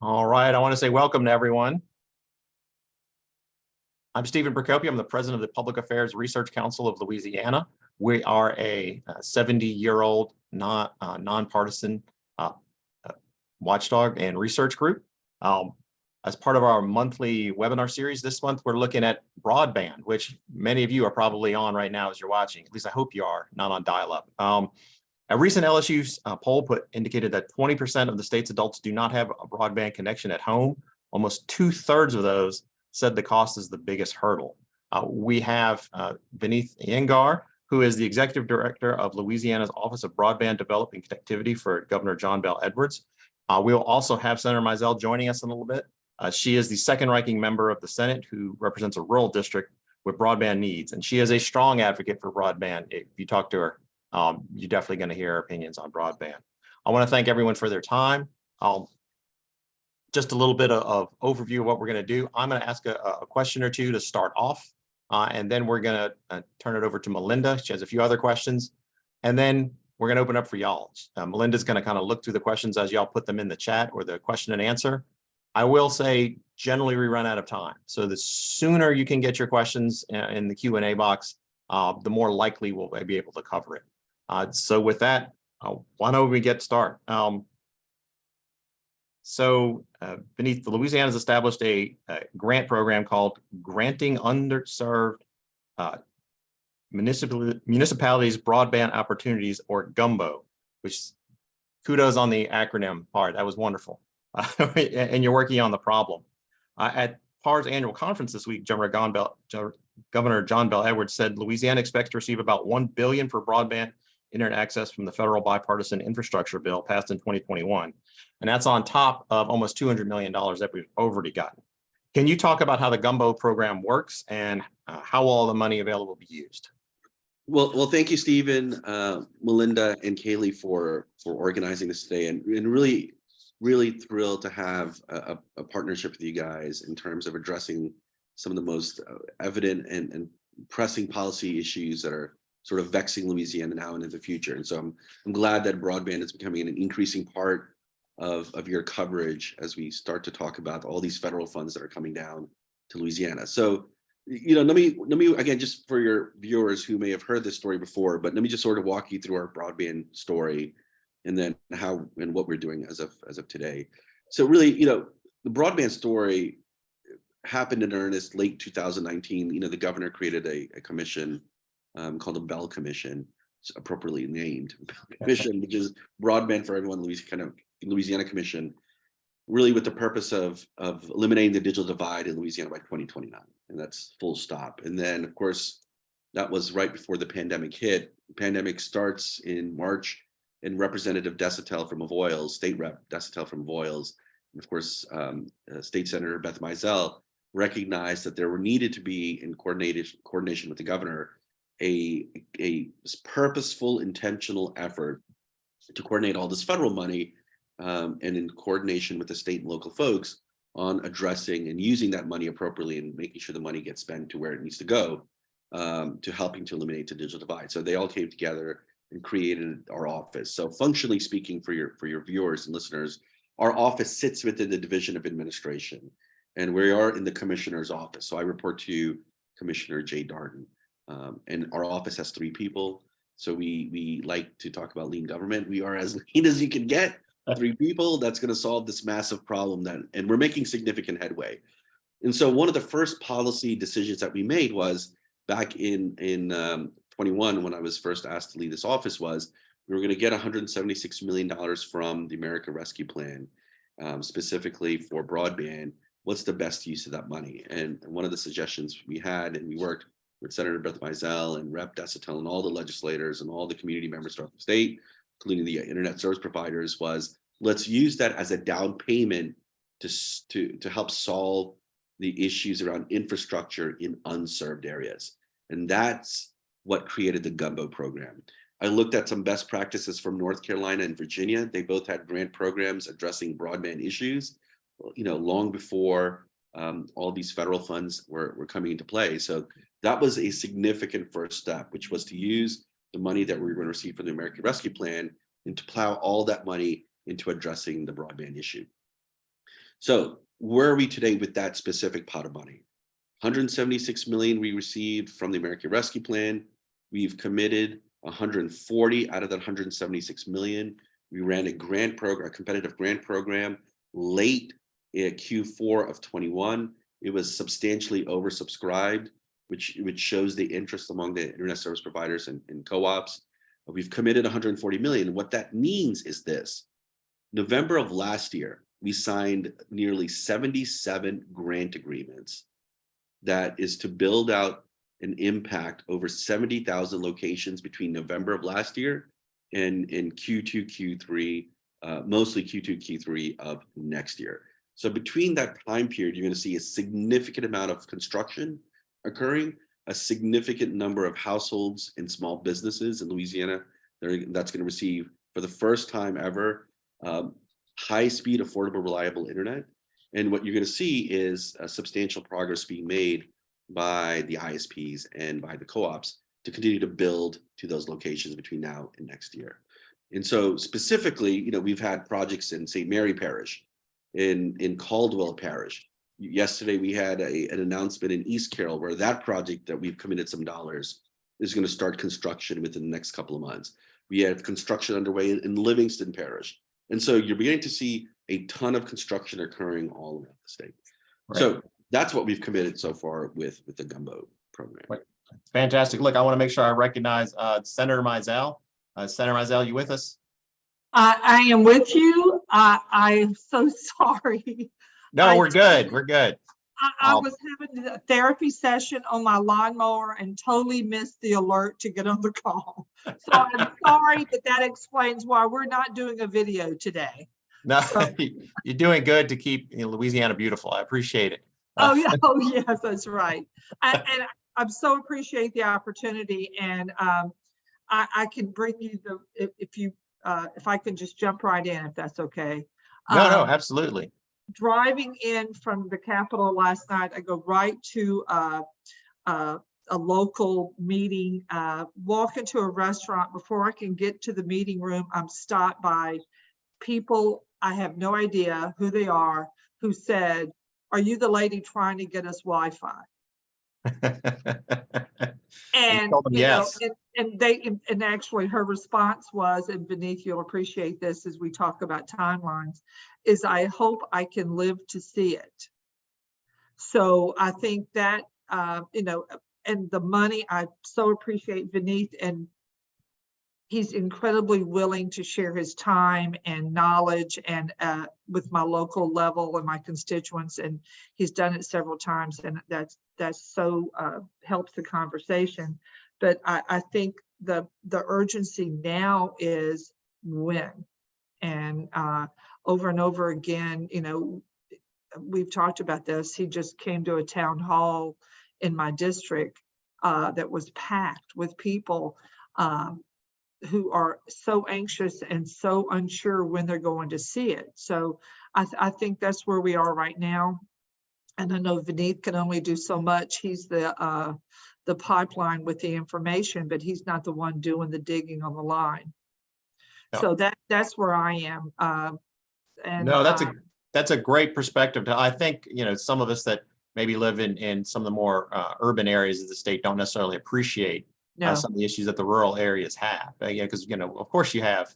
All right, I want to say welcome to everyone. I'm Stephen Procopio. I'm the president of the Public Affairs Research Council of Louisiana. We are a 70-year-old nonpartisan watchdog and research group. As part of our monthly webinar series this month, we're looking at broadband, which many of you are probably on right now as you're watching. At least I hope you are, not on dial-up. A recent LSU poll indicated that 20% of the state's adults do not have a broadband connection at home. Almost 2/3 of those said the cost is the biggest hurdle. We have Veneeth Iyengar, who is the executive director of Louisiana's Office of Broadband Development Connectivity for Governor John Bel Edwards. We'll also have Senator Mizell joining us in a little bit. She is the second ranking member of the Senate who represents a rural district with broadband needs, and she is a strong advocate for broadband. If you talk to her, you're definitely going to hear her opinions on broadband. I want to thank everyone for their time. Just a little bit of overview of what we're going to do. I'm going to ask a question or two to start off, and then we're going to turn it over to Melinda. She has a few other questions, and then we're going to open up for y'all. Melinda's going to kind of look through the questions as y'all put them in the chat or the question and answer. I will say generally we run out of time. So the sooner you can get your questions in the Q&A box, the more likely we'll be able to cover it. So with that, why don't we get started? Beneath, Louisiana has established a grant program called Granting Underserved Municipalities Broadband Opportunities, or GUMBO, which kudos on the acronym part. That was wonderful. And you're working on the problem. At PAR's annual conference this week, Governor John Bel Edwards said Louisiana expects to receive about $1 billion for broadband internet access from the federal bipartisan infrastructure bill passed in 2021. And that's on top of almost $200 million that we've already gotten. Can you talk about how the GUMBO program works and how all the money available will be used? Well, thank you, Stephen, Melinda, and Kaylee for organizing this today, and really thrilled to have a partnership with you guys in terms of addressing some of the most evident and pressing policy issues that are sort of vexing Louisiana now and in the future. And so I'm glad that broadband is becoming an increasing part of your coverage as we start to talk about all these federal funds that are coming down to Louisiana. So, let me again, just for your viewers who may have heard this story before, but let me just sort of walk you through our broadband story and then how and what we're doing as of today. So really, the broadband story happened in earnest late 2019. The governor created a commission called the Bell Commission, appropriately named Commission, which is Broadband for Everyone Louisiana Commission, really with the purpose of eliminating the digital divide in Louisiana by 2029, and that's full stop. And then, of course, that was right before the pandemic hit. The pandemic starts in March, and Representative Desitel from Avoyelles, State Rep Desitel from Avoyelles, and of course, State Senator Beth Mizell recognized that there needed to be, in coordination with the governor, a purposeful, intentional effort to coordinate all this federal money and in coordination with the state and local folks on addressing and using that money appropriately and making sure the money gets spent to where it needs to go, to helping to eliminate the digital divide. So they all came together and created our office. So functionally speaking, for your viewers and listeners, our office sits within the Division of Administration, and we are in the commissioner's office. So I report to Commissioner Jay Darden. And our office has 3 people. So we like to talk about lean government. We are as lean as you can get. 3 people, that's going to solve this massive problem and we're making significant headway. And so one of the first policy decisions that we made was back in 21, when I was first asked to lead this office, was we were going to get $176 million from the American Rescue Plan, specifically for broadband. What's the best use of that money? And one of the suggestions we had, and we worked with Senator Beth Mizell and Rep Desitel and all the legislators and all the community members throughout the state, including the internet service providers, was let's use that as a down payment to help solve the issues around infrastructure in unserved areas. And that's what created the GUMBO program. I looked at some best practices from North Carolina and Virginia. They both had grant programs addressing broadband issues, long before all these federal funds were coming into play. So that was a significant first step, which was to use the money that we were going to receive from the American Rescue Plan and to plow all that money into addressing the broadband issue. So where are we today with that specific pot of money? 176 million we received from the American Rescue Plan. We've committed 140 out of that 176 million. We ran a grant program, a competitive grant program late in Q4 of 21. It was substantially oversubscribed, which shows the interest among the internet service providers and co-ops. We've committed 140 million. What that means is this: November of last year, we signed nearly 77 grant agreements that is to build out an impact over 70,000 locations between November of last year and in Q2, Q3, mostly Q2, Q3 of next year. So between that time period, you're going to see a significant amount of construction occurring, a significant number of households and small businesses in Louisiana that's going to receive, for the first time ever, high-speed, affordable, reliable internet. And what you're going to see is a substantial progress being made by the ISPs and by the co-ops to continue to build to those locations between now and next year. And so specifically, we've had projects in St. Mary Parish, in Caldwell Parish. Yesterday, we had an announcement in East Carroll where that project that we've committed some dollars is going to start construction within the next couple of months. We have construction underway in Livingston Parish. And so you're beginning to see a ton of construction occurring all around the state. Right. So that's what we've committed so far with the Gumbo program. Right. Fantastic. Look, I want to make sure I recognize Senator Mizell. Senator Mizell, you with us? I am with you. I'm so sorry. No, we're good. We're good. I was having a therapy session on my lawnmower and totally missed the alert to get on the call. So I'm sorry, but that explains why we're not doing a video today. No, you're doing good to keep Louisiana beautiful. I appreciate it. Oh, yeah. Oh, yes, that's right. And I so appreciate the opportunity. And I can bring you if I can just jump right in, if that's okay. No, absolutely. Driving in from the Capitol last night, I go right to a local meeting, walk into a restaurant. Before I can get to the meeting room, I'm stopped by people, I have no idea who they are, who said, "Are you the lady trying to get us Wi-Fi?" And yes. and actually her response was, and Veneeth, you'll appreciate this as we talk about timelines, is I hope I can live to see it. So I think that and the money, I so appreciate Veneeth, and he's incredibly willing to share his time and knowledge and with my local level and my constituents, and he's done it several times, and that's so helps the conversation. But I think the urgency now is when, and over and over again, we've talked about this. He just came to a town hall in my district that was packed with people who are so anxious and so unsure when they're going to see it. So I think that's where we are right now. And I know Veneeth can only do so much. He's the pipeline with the information, but he's not the one doing the digging on the line. No. So that's where I am. And no, that's a great perspective. I think some of us that maybe live in some of the more urban areas of the state don't necessarily appreciate some of the issues that the rural areas have. Because of course you have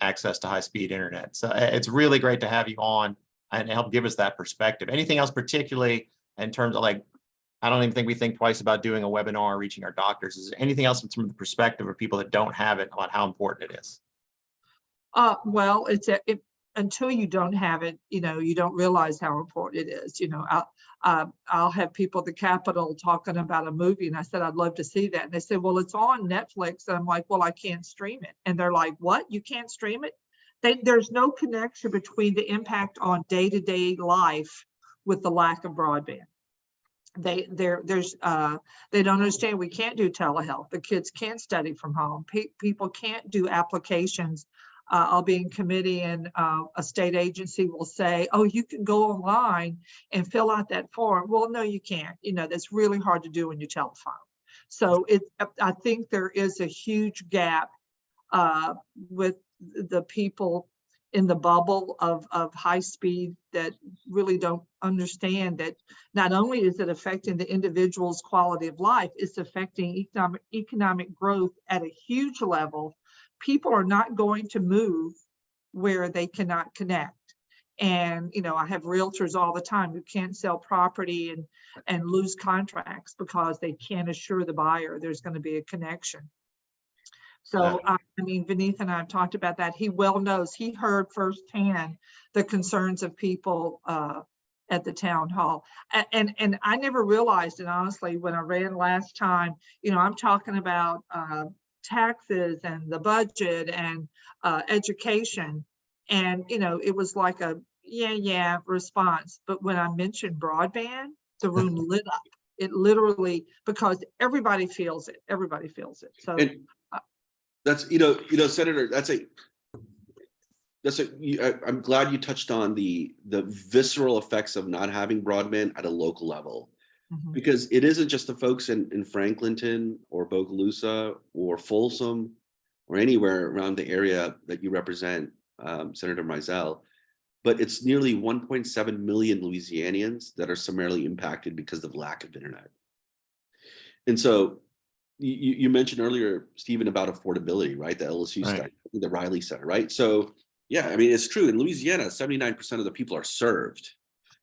access to high-speed internet. So it's really great to have you on and help give us that perspective. Anything else, particularly in terms of I don't even think we think twice about doing a webinar, reaching our doctors. Is there anything else from the perspective of people that don't have it about how important it is? Well, until you don't have it, you don't realize how important it is. I'll have people at the Capitol talking about a movie, and I said, I'd love to see that. And they said, well, it's on Netflix. And I'm like, well, I can't stream it. And they're like, what? You can't stream it? There's no connection between the impact on day-to-day life with the lack of broadband. They don't understand. We can't do telehealth. The kids can't study from home. People can't do applications. I'll be in committee, and a state agency will say, oh, you can go online and fill out that form. Well, no, you can't. That's really hard to do on your telephone. So I think there is a huge gap with the people in the bubble of high speed that really don't understand that not only is it affecting the individual's quality of life, it's affecting economic growth at a huge level. People are not going to move where they cannot connect. And, you know, I have realtors all the time who can't sell property and lose contracts because they can't assure the buyer there's going to be a connection. So, I mean, Veneeth and I have talked about that. He well knows, he heard firsthand the concerns of people at the town hall. And I never realized it, honestly, when I ran last time. You know, I'm talking about taxes and the budget and education. And, you know, it was like a yeah response. But when I mentioned broadband, the room lit up. It literally, because everybody feels it. Everybody feels it. So. And that's, Senator, I'm glad you touched on the visceral effects of not having broadband at a local level, because it isn't just the folks in Franklinton or Bogalusa or Folsom or anywhere around the area that you represent, Senator Mizell, but it's nearly 1.7 million Louisianians that are summarily impacted because of lack of internet. And so you mentioned earlier, Stephen, about affordability, right? The LSU study, the Riley Center, right? So yeah, I mean, it's true. In Louisiana, 79% of the people are served.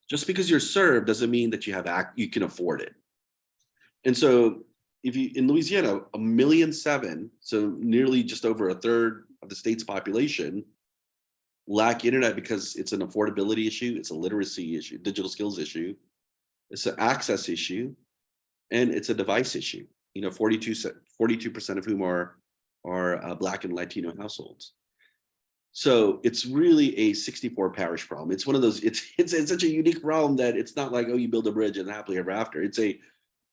Just because you're served doesn't mean that you can afford it. And so if you, in Louisiana, 1.7 million, so nearly just over a third of the state's population, lack internet because it's an affordability issue, it's a literacy issue, digital skills issue, it's an access issue, and it's a device issue. 42% of whom are Black and Latino households. So it's really a 64 parish problem. It's one of those, it's such a unique problem that it's not like, oh, you build a bridge and happily ever after. It's a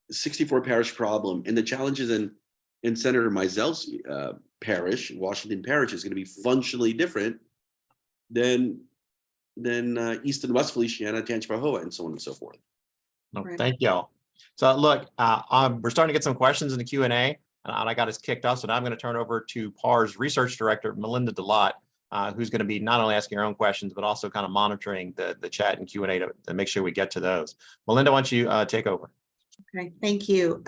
64 parish problem. And the challenges in Senator Mizell's parish, Washington Parish, is going to be functionally different than East and West Feliciana, Tangipahoa, and so on and so forth. No, thank y'all. So look, we're starting to get some questions in the Q&A, and I got us kicked off. So now I'm going to turn over to PAR's Research Director, Melinda DeLotte, who's going to be not only asking her own questions, but also kind of monitoring the chat and Q&A to make sure we get to those. Melinda, why don't you take over? Okay, thank you.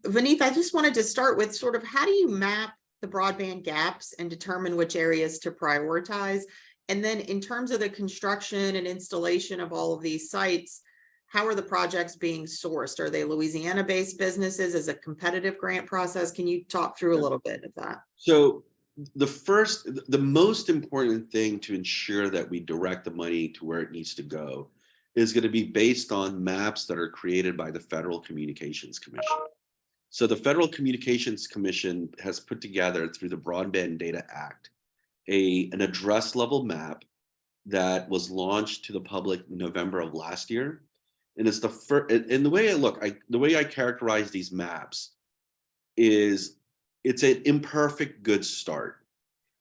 Veneeth, I just wanted to start with sort of how do you map the broadband gaps and determine which areas to prioritize? And then in terms of the construction and installation of all of these sites, how are the projects being sourced? Are they Louisiana-based businesses? Is it a competitive grant process? Can you talk through a little bit of that? So the most important thing to ensure that we direct the money to where it needs to go is going to be based on maps that are created by the Federal Communications Commission. So the Federal Communications Commission has put together, through the Broadband Data Act, an address level map that was launched to the public in November of last year. And it's the first, and the way I characterize these maps is it's an imperfect good start.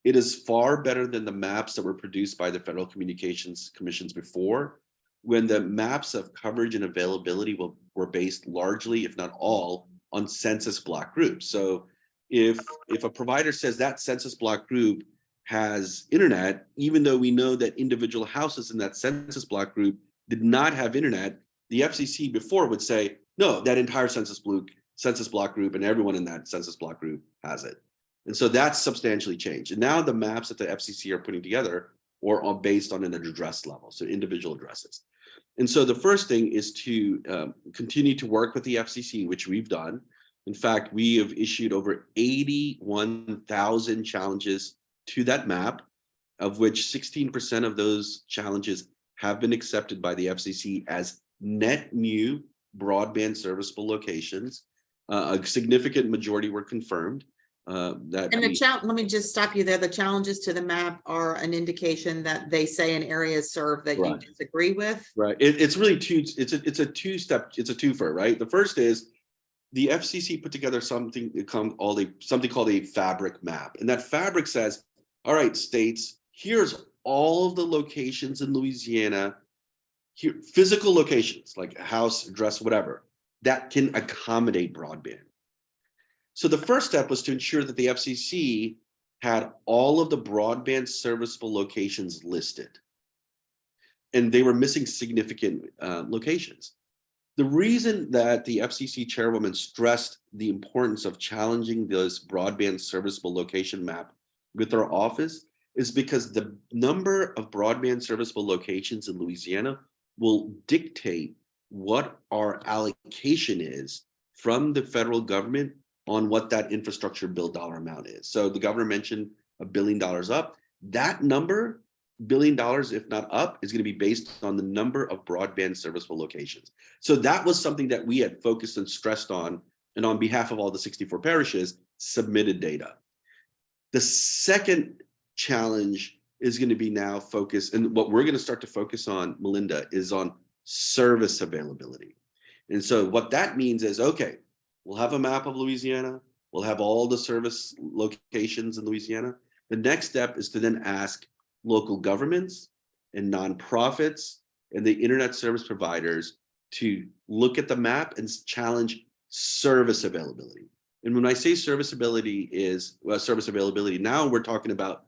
It is far better than the maps that were produced by the Federal Communications Commissions before, when the maps of coverage and availability were based largely, if not all, on census block groups. So if a provider says that census block group has internet, even though we know that individual houses in that census block group did not have internet, the FCC before would say, no, that entire census block group and everyone in that census block group has it. And so that's substantially changed. And now the maps that the FCC are putting together are based on an address level, so individual addresses. And so the first thing is to continue to work with the FCC, which we've done. In fact, we have issued over 81,000 challenges to that map, of which 16% of those challenges have been accepted by the FCC as net new broadband serviceable locations. A significant majority were confirmed. Let me just stop you there. The challenges to the map are an indication that they say an area is served that you disagree with. Right. It's really it's a two-step, it's a twofer, right? The first is the FCC put together something called a fabric map. And that fabric says, all right, states, here's all of the locations in Louisiana, here, physical locations like a house, address, whatever, that can accommodate broadband. So the first step was to ensure that the FCC had all of the broadband serviceable locations listed. And they were missing significant locations. The reason that the FCC chairwoman stressed the importance of challenging this broadband serviceable location map with our office is because the number of broadband serviceable locations in Louisiana will dictate what our allocation is from the federal government on what that infrastructure bill dollar amount is. So the governor mentioned $1 billion up. That number, $1 billion, if not up, is going to be based on the number of broadband serviceable locations. So that was something that we had focused and stressed on, and on behalf of all the 64 parishes, submitted data. The second challenge is going to be now focused, and what we're going to start to focus on, Melinda, is on service availability. And so what that means is, okay, we'll have a map of Louisiana, we'll have all the service locations in Louisiana. The next step is to then ask local governments and nonprofits and the internet service providers to look at the map and challenge service availability. And when I say service availability, now we're talking about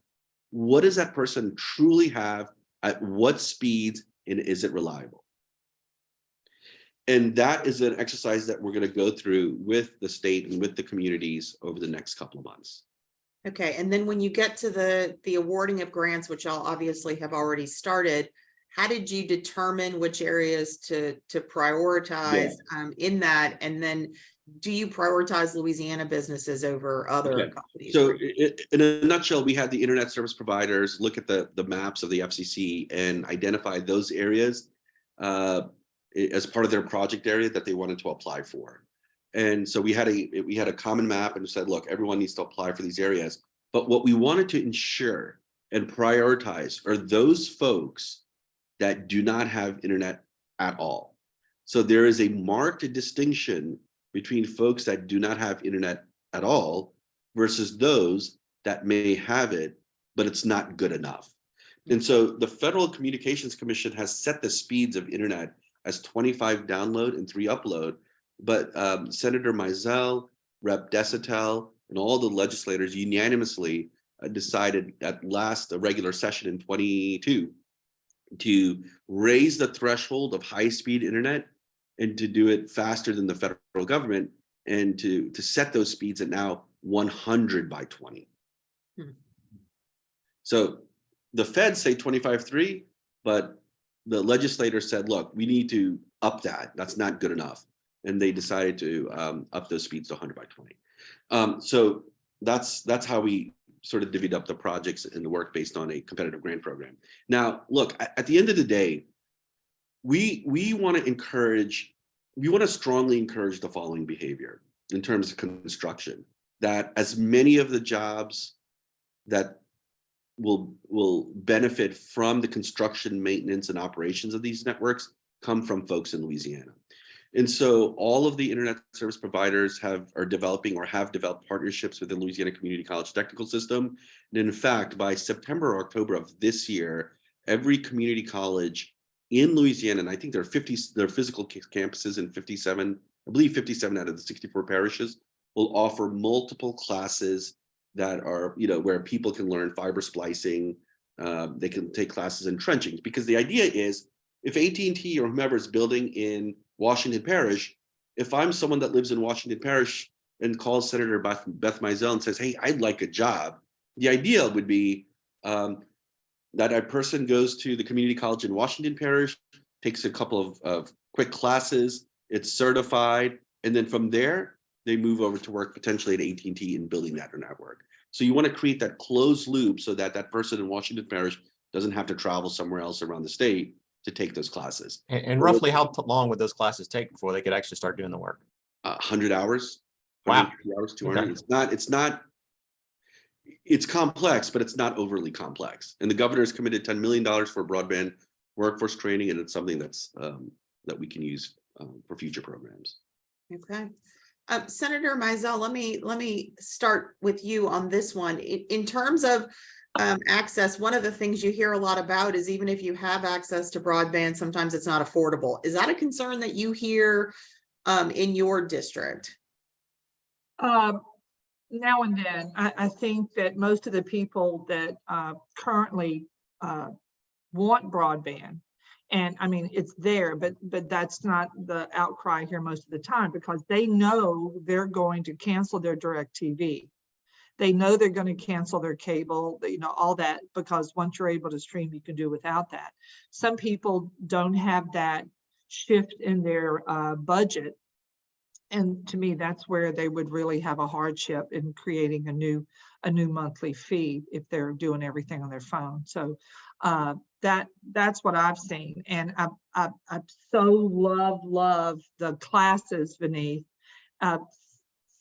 what does that person truly have, at what speeds, and is it reliable? And that is an exercise that we're going to go through with the state and with the communities over the next couple of months. Okay, and then when you get to the awarding of grants, which y'all obviously have already started, how did you determine which areas to prioritize in that? And then do you prioritize Louisiana businesses over other companies? So in a nutshell, we had the internet service providers look at the maps of the FCC and identify those areas as part of their project area that they wanted to apply for. And so we had a common map and said, look, everyone needs to apply for these areas. But what we wanted to ensure and prioritize are those folks that do not have internet at all. So there is a marked distinction between folks that do not have internet at all versus those that may have it, but it's not good enough. And so the Federal Communications Commission has set the speeds of internet as 25 download and 3 upload. But Senator Mizell, Rep. Desitel, and all the legislators unanimously decided at last regular session in 22 to raise the threshold of high-speed internet and to do it faster than the federal government, and to set those speeds at now 100 by 20. So the feds say 25.3, but the legislators said, look, we need to up that. That's not good enough. And they decided to up those speeds to 100 by 20. So that's how we sort of divvied up the projects and the work based on a competitive grant program. Now, look, at the end of the day, we want to strongly encourage the following behavior in terms of construction, that as many of the jobs that will benefit from the construction, maintenance, and operations of these networks come from folks in Louisiana. And so all of the internet service providers are developing or have developed partnerships with the Louisiana Community College Technical System. And in fact, by September or October of this year, every community college in Louisiana, and I think there are physical campuses in 57, I believe 57 out of the 64 parishes, will offer multiple classes that are, where people can learn fiber splicing. They can take classes in trenching, because the idea is, if AT&T or whomever is building in Washington Parish, if I'm someone that lives in Washington Parish and calls Senator Beth Mizell and says, hey, I'd like a job, the idea would be that a person goes to the community college in Washington Parish, takes a couple of quick classes, it's certified, and then from there, they move over to work potentially at AT&T in building that network. So you want to create that closed loop so that that person in Washington Parish doesn't have to travel somewhere else around the state to take those classes. And roughly how long would those classes take before they could actually start doing the work? 100 hours. Wow. 150 hours, 200. Okay. It's complex, but it's not overly complex. And the governor has committed $10 million for broadband workforce training, and it's something that's that we can use for future programs. Okay. Senator Mizell, let me start with you on this one. In terms of access, one of the things you hear a lot about is, even if you have access to broadband, sometimes it's not affordable. Is that a concern that you hear in your district? now and then, I think that most of the people that currently want broadband, and I mean, it's there, but that's not the outcry here most of the time, because they know they're going to cancel their DirecTV. They know they're going to cancel their cable, you know, all that, because once you're able to stream, you can do without that. Some people don't have that shift in their budget. And to me, that's where they would really have a hardship in creating a new monthly fee if they're doing everything on their phone. So that's what I've seen. And I so love the classes, Veneeth.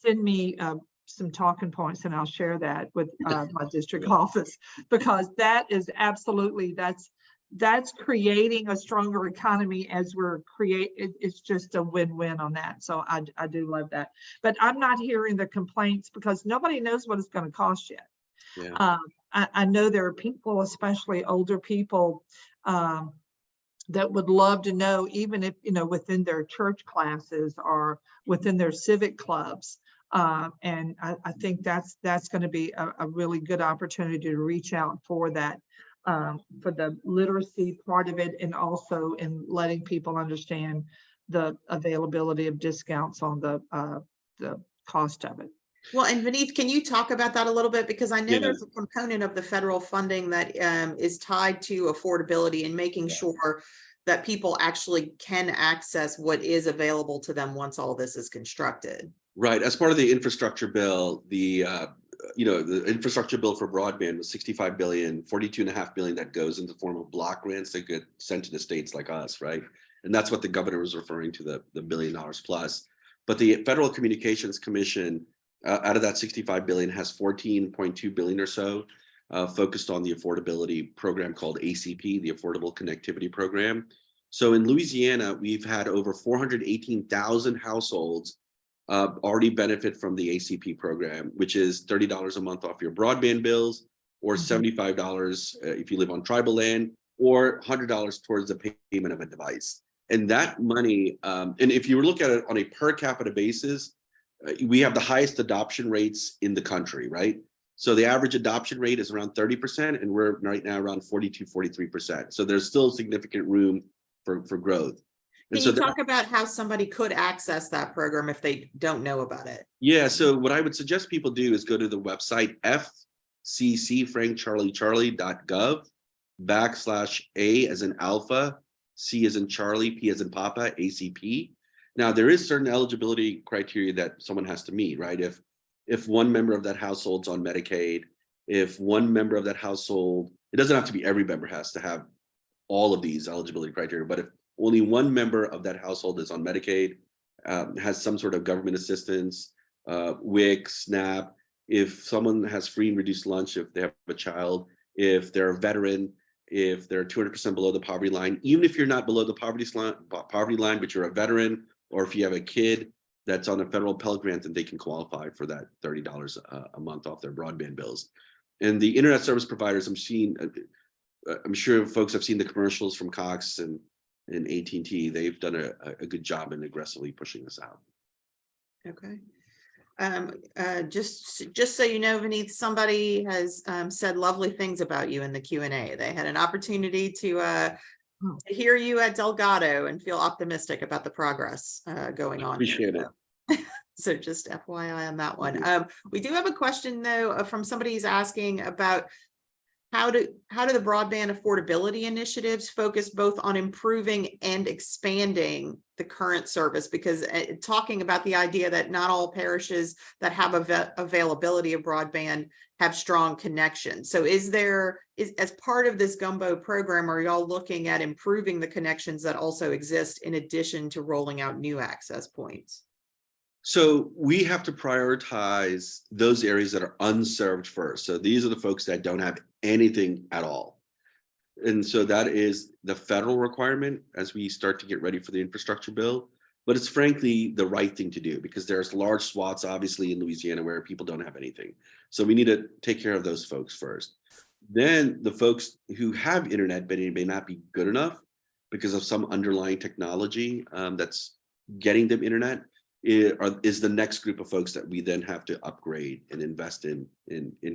Send me some talking points and I'll share that with my district office, because that is absolutely, that's creating a stronger economy as we're it's just a win-win on that. So I do love that, but I'm not hearing the complaints because nobody knows what it's going to cost yet. Yeah. I know there are people, especially older people, that would love to know, even if, you know, within their church classes or within their civic clubs. And I think that's going to be a really good opportunity to reach out for that, for the literacy part of it, and also in letting people understand the availability of discounts on the cost of it. Well, and Veneeth, can you talk about that a little bit? Because I know Yeah. there's a component of the federal funding that is tied to affordability and making sure that people actually can access what is available to them once all this is constructed. Right. As part of the infrastructure bill, the infrastructure bill for broadband was $65 billion, $42.5 billion that goes in the form of block grants that get sent to the states like us, right? And that's what the governor was referring to, the $1 billion plus. But the Federal Communications Commission, out of that $65 billion, has $14.2 billion or so focused on the affordability program called ACP, the Affordable Connectivity Program. So in Louisiana, we've had over 418,000 households already benefit from the ACP program, which is $30 a month off your broadband bills, or $75 if you live on tribal land, or $100 towards the payment of a device. And that money, and if you look at it on a per capita basis, we have the highest adoption rates in the country, right? So the average adoption rate is around 30%, and we're right now around 42, 43%. So there's still significant room for growth. And Can you talk about how somebody could access that program if they don't know about it? Yeah, so what I would suggest people do is go to the website fccfrankcharliecharlie.gov/A as in alpha, C as in Charlie, P as in Papa, ACP. Now, there is certain eligibility criteria that someone has to meet, right? If one member of that household's on Medicaid, if one member of that household, it doesn't have to be every member has to have all of these eligibility criteria, but if only one member of that household is on Medicaid, has some sort of government assistance, WIC, SNAP, if someone has free and reduced lunch, if they have a child, if they're a veteran, if they're 200% below the poverty line, even if you're not below the poverty line, but you're a veteran, or if you have a kid that's on a federal Pell Grant, then they can qualify for that $30 a month off their broadband bills. And the internet service providers, I'm sure folks have seen the commercials from Cox and AT&T. They've done a good job in aggressively pushing this out. Okay. Just so you know, Veneeth, somebody has said lovely things about you in the Q&A. They had an opportunity to hear you at Delgado and feel optimistic about the progress going on. Appreciate it. So just FYI on that one. We do have a question though from somebody who's asking about how do the broadband affordability initiatives focus both on improving and expanding the current service? Because talking about the idea that not all parishes that have availability of broadband have strong connections. So is as part of this gumbo program, are y'all looking at improving the connections that also exist in addition to rolling out new access points? So we have to prioritize those areas that are unserved first. So these are the folks that don't have anything at all. And so that is the federal requirement as we start to get ready for the infrastructure bill. But it's frankly the right thing to do because there's large swaths, obviously, in Louisiana where people don't have anything. So we need to take care of those folks first. Then the folks who have internet, but it may not be good enough because of some underlying technology that's getting them internet. is the next group of folks that we then have to upgrade and invest in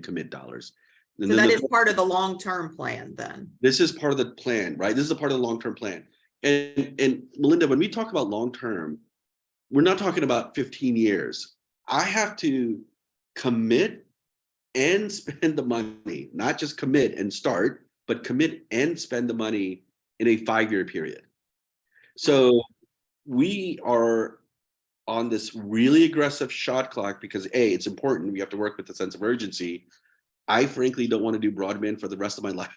commit dollars. And So then that is part of the long-term plan then. this is part of the plan, right? This is a part of the long-term plan. And Melinda, when we talk about long-term, we're not talking about 15 years. I have to commit and spend the money, not just commit and start, but commit and spend the money in a 5-year period. So we are on this really aggressive shot clock because A, it's important. We have to work with a sense of urgency. I frankly don't want to do broadband for the rest of my life.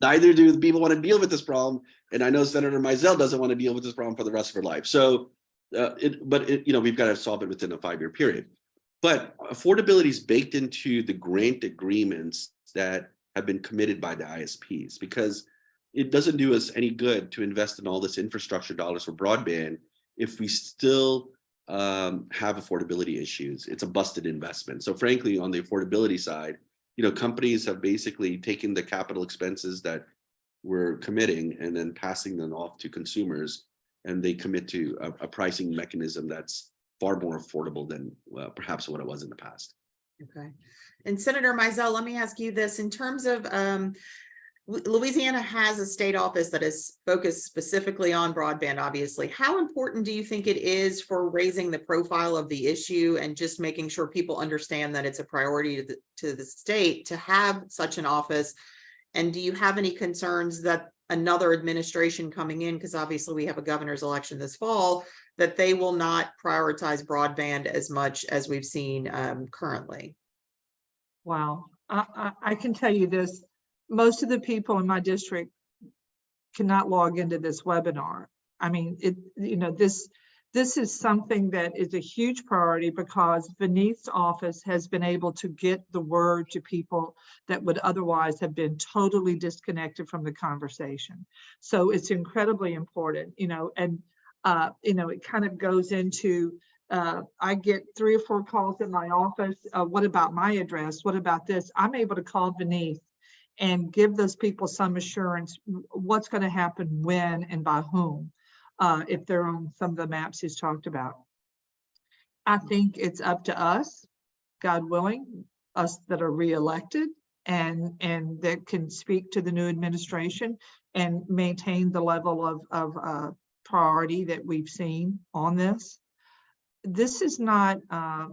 Neither do the people want to deal with this problem. And I know Senator Mizell doesn't want to deal with this problem for the rest of her life. So, we've got to solve it within a 5-year period. But affordability is baked into the grant agreements that have been committed by the ISPs, because it doesn't do us any good to invest in all this infrastructure dollars for broadband if we still have affordability issues. It's a busted investment. So frankly, on the affordability side, companies have basically taken the capital expenses that we're committing and then passing them off to consumers, and they commit to a pricing mechanism that's far more affordable than perhaps what it was in the past. Okay. And Senator Mizell, let me ask you this. In terms of Louisiana has a state office that is focused specifically on broadband, obviously. How important do you think it is for raising the profile of the issue and just making sure people understand that it's a priority to the state to have such an office? And do you have any concerns that another administration coming in, because obviously we have a governor's election this fall, that they will not prioritize broadband as much as we've seen currently? Wow. I can tell you this. Most of the people in my district cannot log into this webinar. I mean, this is something that is a huge priority because Veneeth's office has been able to get the word to people that would otherwise have been totally disconnected from the conversation. So it's incredibly important, and it kind of goes into, I get 3 or 4 calls in my office. What about my address? What about this? I'm able to call Veneeth and give those people some assurance what's going to happen when and by whom, if they're on some of the maps he's talked about. I think it's up to us, God willing, us that are reelected and that can speak to the new administration and maintain the level of priority that we've seen on this. This is not a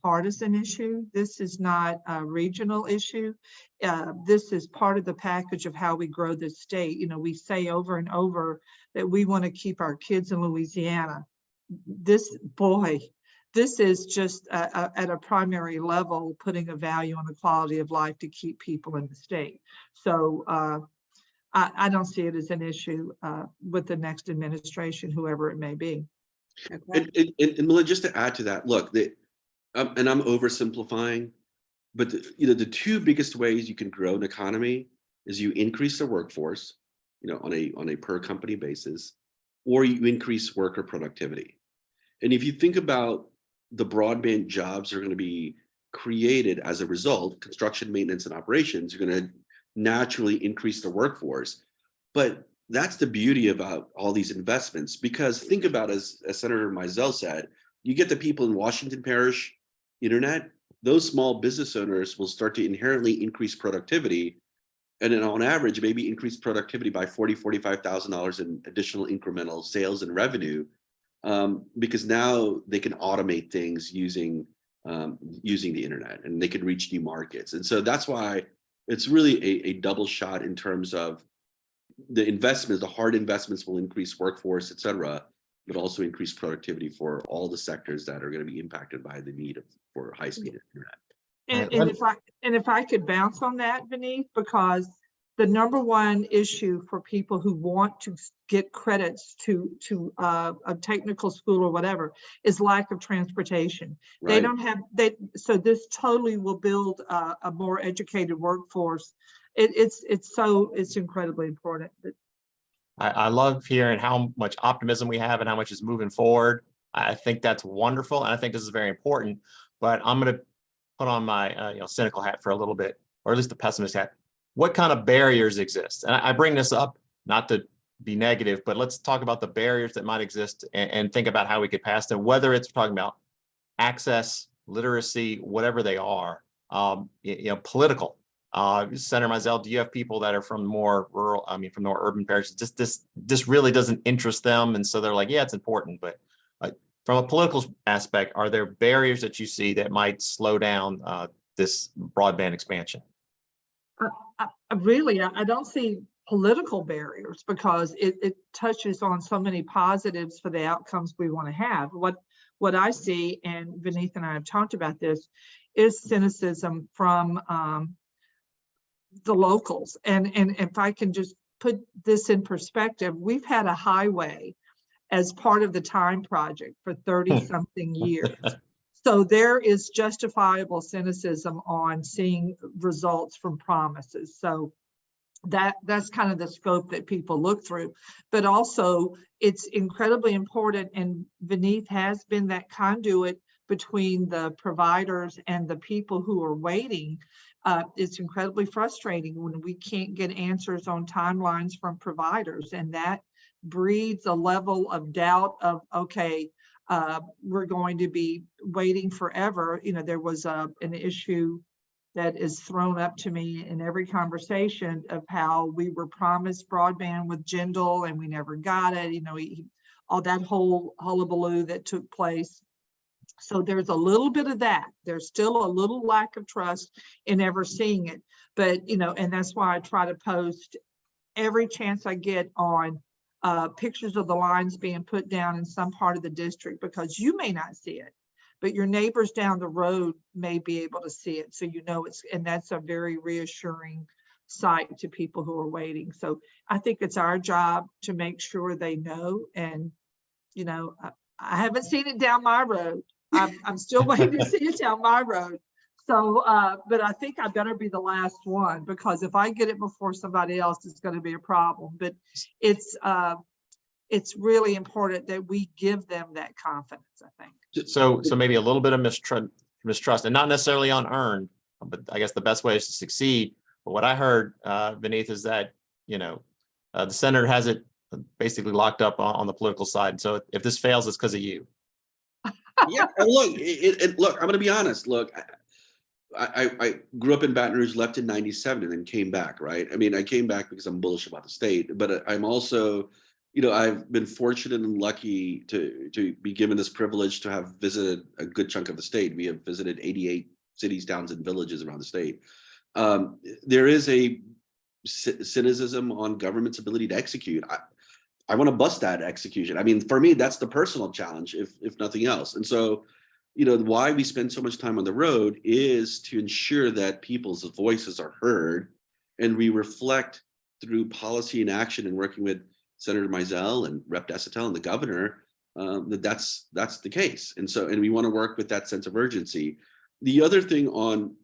partisan issue. This is not a regional issue. This is part of the package of how we grow this state. We say over and over that we want to keep our kids in Louisiana. This is just at a primary level, putting a value on the quality of life to keep people in the state. So I don't see it as an issue with the next administration, whoever it may be. Okay. And Melinda, just to add to that, look, and I'm oversimplifying, but the 2 biggest ways you can grow an economy is you increase the workforce, on a per company basis, or you increase worker productivity. And if you think about the broadband jobs are going to be created as a result, construction, maintenance, and operations, you're going to naturally increase the workforce. But that's the beauty about all these investments, because think about, as Senator Mizell said, you get the people in Washington Parish internet, those small business owners will start to inherently increase productivity, and then on average, maybe increase productivity by $40,000-$45,000 in additional incremental sales and revenue, because now they can automate things using the internet, and they can reach new markets. And so that's why it's really a double shot in terms of the investments. The hard investments will increase workforce, et cetera, but also increase productivity for all the sectors that are going to be impacted by the need for high-speed internet. And if I could bounce on that, Veneeth, because the number one issue for people who want to get credits to a technical school or whatever is lack of transportation. Right. They don't have so this totally will build a more educated workforce. It's incredibly important. I love hearing how much optimism we have and how much is moving forward. I think that's wonderful, and I think this is very important. But I'm going to put on my cynical hat for a little bit, or at least the pessimist hat. What kind of barriers exist? And I bring this up not to be negative, but let's talk about the barriers that might exist and think about how we could pass them, whether it's talking about access, literacy, whatever they are, political. Senator Mizell, do you have people that are from more rural, from more urban parishes? This really doesn't interest them. And so they're like, yeah, it's important. But from a political aspect, are there barriers that you see that might slow down this broadband expansion? I don't see political barriers because it touches on so many positives for the outcomes we want to have. What I see, and Veneeth and I have talked about this, is cynicism from the locals. And if I can just put this in perspective, we've had a highway as part of the Time Project for 30-something years. So there is justifiable cynicism on seeing results from promises. So that's kind of the scope that people look through. But also, it's incredibly important, and Veneeth has been that conduit between the providers and the people who are waiting. It's incredibly frustrating when we can't get answers on timelines from providers, and that breeds a level of doubt of, okay, we're going to be waiting forever. There was an issue that is thrown up to me in every conversation of how we were promised broadband with Jindal and we never got it, all that whole hullabaloo that took place. So there's a little bit of that. There's still a little lack of trust in ever seeing it. But, and that's why I try to post every chance I get on pictures of the lines being put down in some part of the district, because you may not see it, but your neighbors down the road may be able to see it. So and that's a very reassuring sight to people who are waiting. So I think it's our job to make sure they know. And, I haven't seen it down my road. I'm still waiting to see it down my road. So, but I think I better be the last one, because if I get it before somebody else, it's going to be a problem. But it's really important that we give them that confidence, I think. So maybe a little bit of mistrust, and not necessarily unearned, but I guess the best way is to succeed. But what I heard, Veneeth, is that, the senator has it basically locked up on the political side. So if this fails, it's because of you. Yeah, and look, I'm going to be honest. Look, I grew up in Baton Rouge, left in '97, and then came back, right? I came back because I'm bullish about the state, but I'm also, I've been fortunate and lucky to be given this privilege to have visited a good chunk of the state. We have visited 88 cities, towns, and villages around the state. There is a cynicism on government's ability to execute. I want to bust that execution. For me, that's the personal challenge, if nothing else. And so, why we spend so much time on the road is to ensure that people's voices are heard, and we reflect through policy and action and working with Senator Mizell and Rep. Desautels and the governor, that's the case. And we want to work with that sense of urgency. The other thing on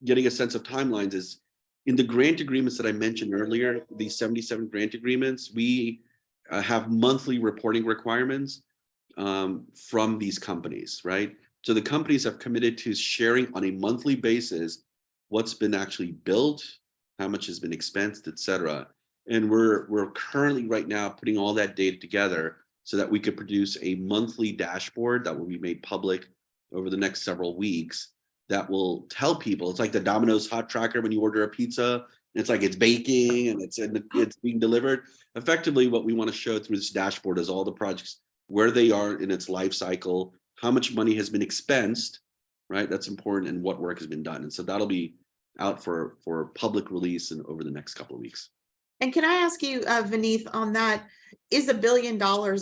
getting a sense of timelines is in the grant agreements that I mentioned earlier, these 77 grant agreements, we have monthly reporting requirements from these companies, right? So the companies have committed to sharing on a monthly basis what's been actually built, how much has been expensed, et cetera. And we're currently right now putting all that data together so that we could produce a monthly dashboard that will be made public over the next several weeks that will tell people. It's like the Domino's hot tracker when you order a pizza. It's like it's baking and it's being delivered. Effectively, what we want to show through this dashboard is all the projects, where they are in its life cycle, how much money has been expensed, right? That's important, and what work has been done. And so that'll be out for public release and over the next couple of weeks. And can I ask you, Veneeth, on that, is $1 billion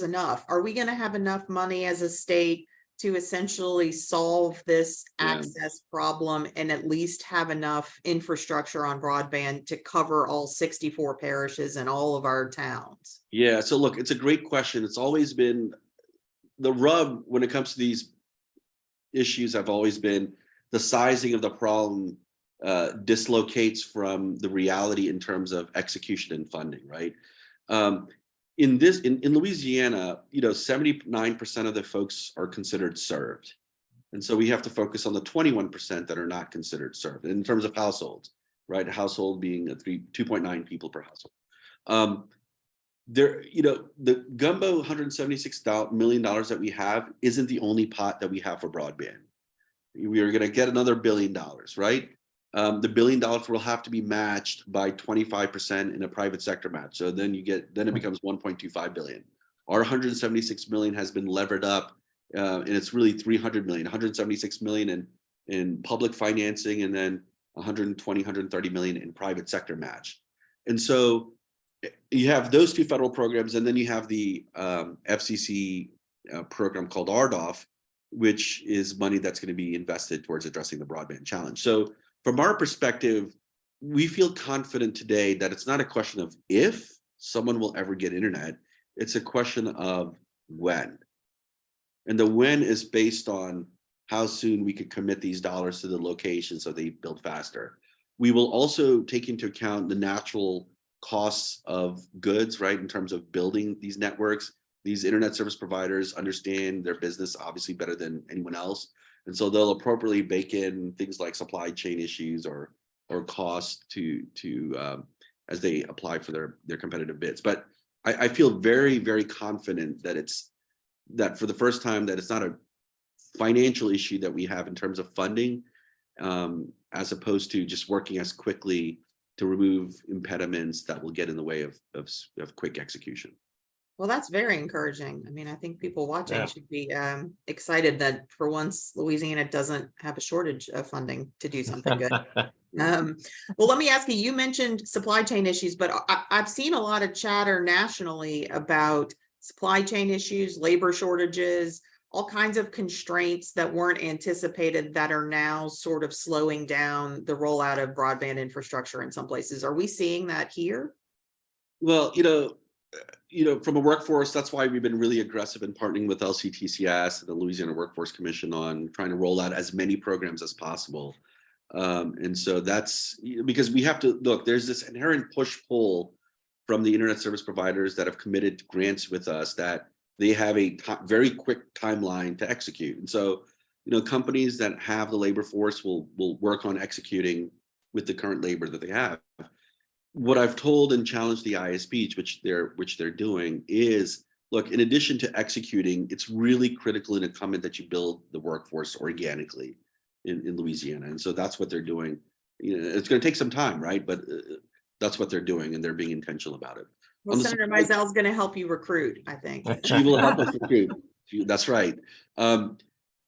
enough? Are we going to have enough money as a state to essentially solve this access problem and at least have enough infrastructure on broadband to cover all 64 parishes and all of our towns? Yeah, so look, it's a great question. It's always been the rub when it comes to these issues. Have always been the sizing of the problem dislocates from the reality in terms of execution and funding, right? In Louisiana, 79% of the folks are considered served. And so we have to focus on the 21% that are not considered served in terms of households, right? A household being 2.9 people per household. there, the gumbo $176 million that we have isn't the only pot that we have for broadband. We are going to get another $1 billion, right? The $1 billion will have to be matched by 25% in a private sector match. So then it becomes 1.25 billion. Our 176 million has been levered up, and it's really 300 million, 176 million in public financing, and then 120, 130 million in private sector match. And so you have those two federal programs, and then you have the FCC program called RDOF, which is money that's going to be invested towards addressing the broadband challenge. So from our perspective, we feel confident today that it's not a question of if someone will ever get internet, it's a question of when. And the when is based on how soon we could commit these dollars to the location so they build faster. We will also take into account the natural costs of goods, right, in terms of building these networks. These internet service providers understand their business obviously better than anyone else. And so they'll appropriately bake in things like supply chain issues or costs to as they apply for their competitive bids. But I feel very, very confident that for the first time that it's not a financial issue that we have in terms of funding, as opposed to just working as quickly to remove impediments that will get in the way of quick execution. Well, that's very encouraging. I mean, I think people watching Yeah. should be excited that for once Louisiana doesn't have a shortage of funding to do something good. Well, let me ask you, you mentioned supply chain issues, but I've seen a lot of chatter nationally about supply chain issues, labor shortages, all kinds of constraints that weren't anticipated that are now sort of slowing down the rollout of broadband infrastructure in some places. Are we seeing that here? Well, from a workforce, that's why we've been really aggressive in partnering with LCTCS and the Louisiana Workforce Commission on trying to roll out as many programs as possible. And so that's because we have to look, there's this inherent push-pull from the internet service providers that have committed to grants with us that they have a very quick timeline to execute. And so, companies that have the labor force will work on executing with the current labor that they have. What I've told and challenged the ISPs, which they're doing, is look, in addition to executing, it's really critical and incumbent that you build the workforce organically in Louisiana. And so that's what they're doing. It's going to take some time, right? But that's what they're doing, and they're being intentional about it. Well, Senator Mizell is going to help you recruit, I think. She will help us recruit. That's right. On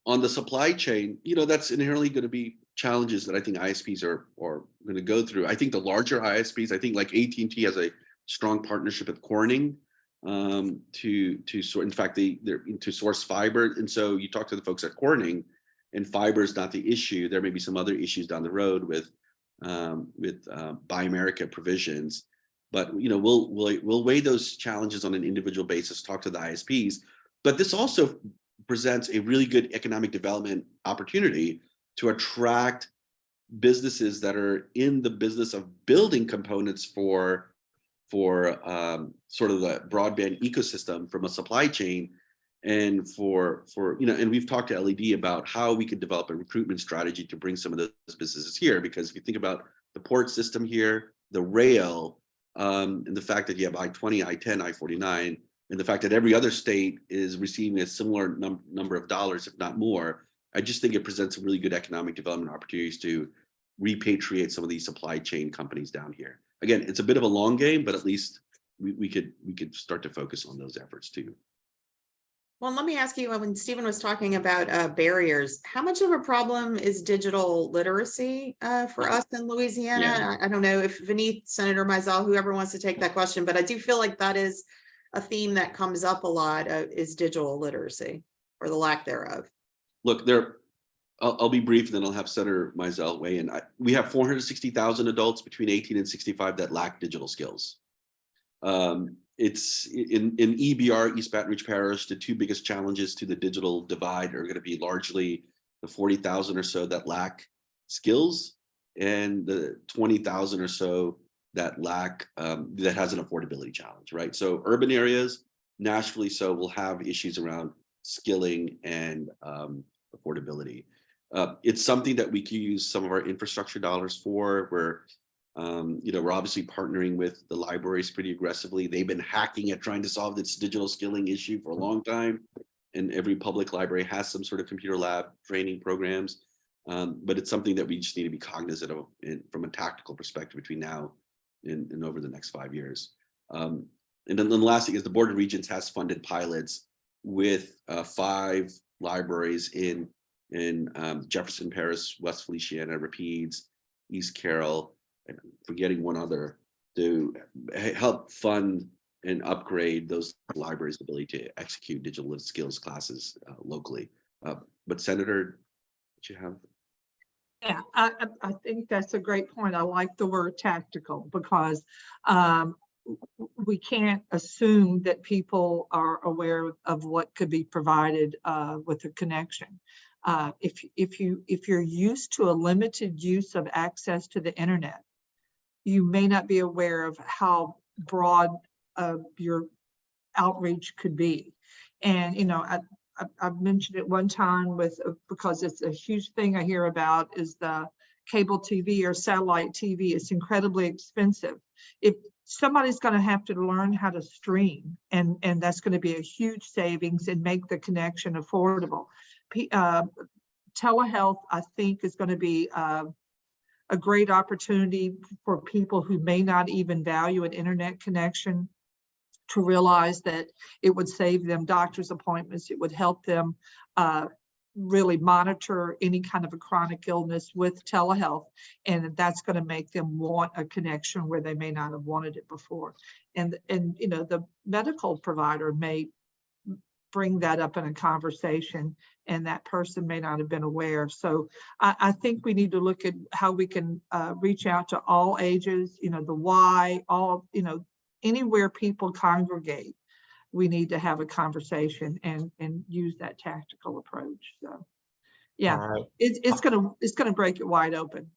the supply chain, that's inherently going to be challenges that I think ISPs are going to go through. I think the larger ISPs, I think like AT&T has a strong partnership with Corning in fact, they're to source fiber. And so you talk to the folks at Corning, and fiber is not the issue. There may be some other issues down the road with Buy America provisions, but we'll weigh those challenges on an individual basis, talk to the ISPs. But this also presents a really good economic development opportunity to attract businesses that are in the business of building components for sort of the broadband ecosystem from a supply chain, and and we've talked to LED about how we could develop a recruitment strategy to bring some of those businesses here, because if you think about the port system here, the rail, and the fact that you have I-20, I-10, I-49, and the fact that every other state is receiving a similar number of dollars, if not more, I just think it presents some really good economic development opportunities to repatriate some of these supply chain companies down here. Again, it's a bit of a long game, but at least we could start to focus on those efforts too. Well, let me ask you, when Stephen was talking about barriers, how much of a problem is digital literacy for us in Louisiana? Yeah. I don't know if Veneeth, Senator Mizell, whoever wants to take that question, but I do feel like that is a theme that comes up a lot, is digital literacy or the lack thereof. Look, I'll be brief, and then I'll have Senator Mizell weigh in. We have 460,000 adults between 18 and 65 that lack digital skills. It's in EBR, East Baton Rouge Parish, the two biggest challenges to the digital divide are going to be largely the 40,000 or so that lack skills, and the 20,000 or so that lack that has an affordability challenge, right? So urban areas, naturally so, will have issues around skilling and affordability. It's something that we can use some of our infrastructure dollars for. We're We're obviously partnering with the libraries pretty aggressively. They've been hacking at trying to solve this digital skilling issue for a long time. And every public library has some sort of computer lab training programs. But it's something that we just need to be cognizant of from a tactical perspective between now and over the next 5 years. And then the last thing is the Board of Regents has funded pilots with 5 libraries in Jefferson Parish, West Feliciana, Rapides, East Carroll, and forgetting one other, to help fund and upgrade those libraries' ability to execute digital lived skills classes locally. But Senator, what you have? Yeah, I think that's a great point. I like the word tactical, because we can't assume that people are aware of what could be provided with a connection. If you're used to a limited use of access to the internet, you may not be aware of how broad your outreach could be. And I've mentioned it one time because it's a huge thing I hear about is the cable TV or satellite TV. It's incredibly expensive. If somebody's going to have to learn how to stream, and that's going to be a huge savings and make the connection affordable. Telehealth, I think, is going to be a great opportunity for people who may not even value an internet connection to realize that it would save them doctor's appointments. It would help them really monitor any kind of a chronic illness with telehealth. And that's going to make them want a connection where they may not have wanted it before. And the medical provider may bring that up in a conversation, and that person may not have been aware. So I think we need to look at how we can reach out to all ages, the why, anywhere people congregate, we need to have a conversation and use that tactical approach. So yeah, right. it's gonna break it wide open.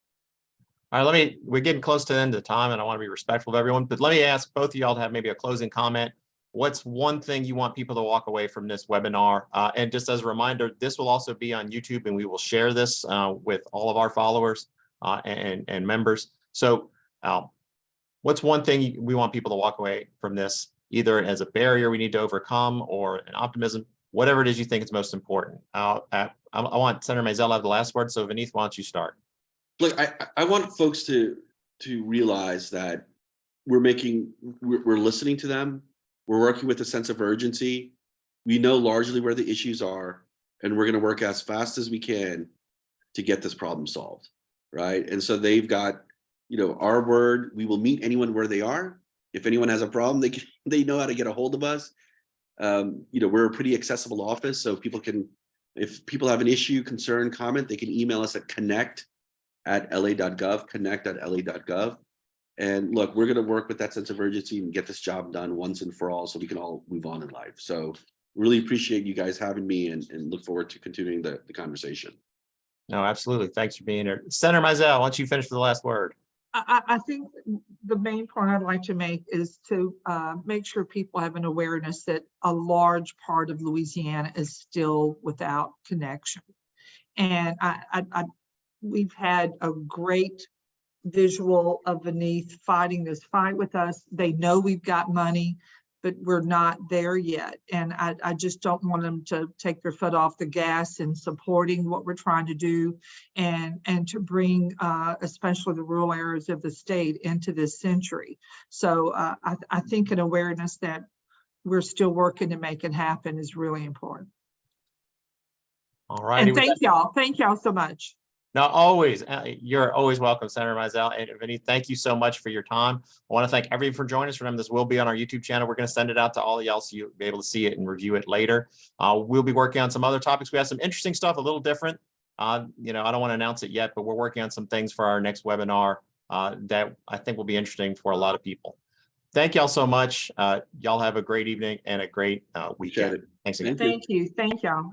All right, we're getting close to the end of the time, and I want to be respectful of everyone, but let me ask both of y'all to have maybe a closing comment. What's one thing you want people to walk away from this webinar? And just as a reminder, this will also be on YouTube, and we will share this with all of our followers and members. So what's one thing we want people to walk away from this, either as a barrier we need to overcome or an optimism, whatever it is you think is most important? I want Senator Mizell to have the last word. So Veneeth, why don't you start? Look, I want folks to realize that we're listening to them. We're working with a sense of urgency. We know largely where the issues are, and we're going to work as fast as we can to get this problem solved, right? And so they've got, our word. We will meet anyone where they are. If anyone has a problem, they know how to get a hold of us. We're a pretty accessible office, so if people have an issue, concern, comment, they can email us at connect@la.gov, connect@la.gov. And look, we're going to work with that sense of urgency and get this job done once and for all so we can all move on in life. So really appreciate you guys having me and look forward to continuing the conversation. No, absolutely. Thanks for being here. Senator Mizell, why don't you finish for the last word? I think the main point I'd like to make is to make sure people have an awareness that a large part of Louisiana is still without connection. And we've had a great visual of Veneeth fighting this fight with us. They know we've got money, but we're not there yet. And I just don't want them to take their foot off the gas in supporting what we're trying to do and to bring especially the rural areas of the state into this century. So I think an awareness that we're still working to make it happen is really important. All right. And thank y'all so much. No, always. You're always welcome, Senator Mizell. And Veneeth, thank you so much for your time. I want to thank everyone for joining us. Remember, this will be on our YouTube channel. We're going to send it out to all of y'all so you'll be able to see it and review it later. We'll be working on some other topics. We have some interesting stuff, a little different. I don't want to announce it yet, but we're working on some things for our next webinar that I think will be interesting for a lot of people. Thank y'all so much. Y'all have a great evening and a great weekend. Thanks again. Thank you. Thank y'all.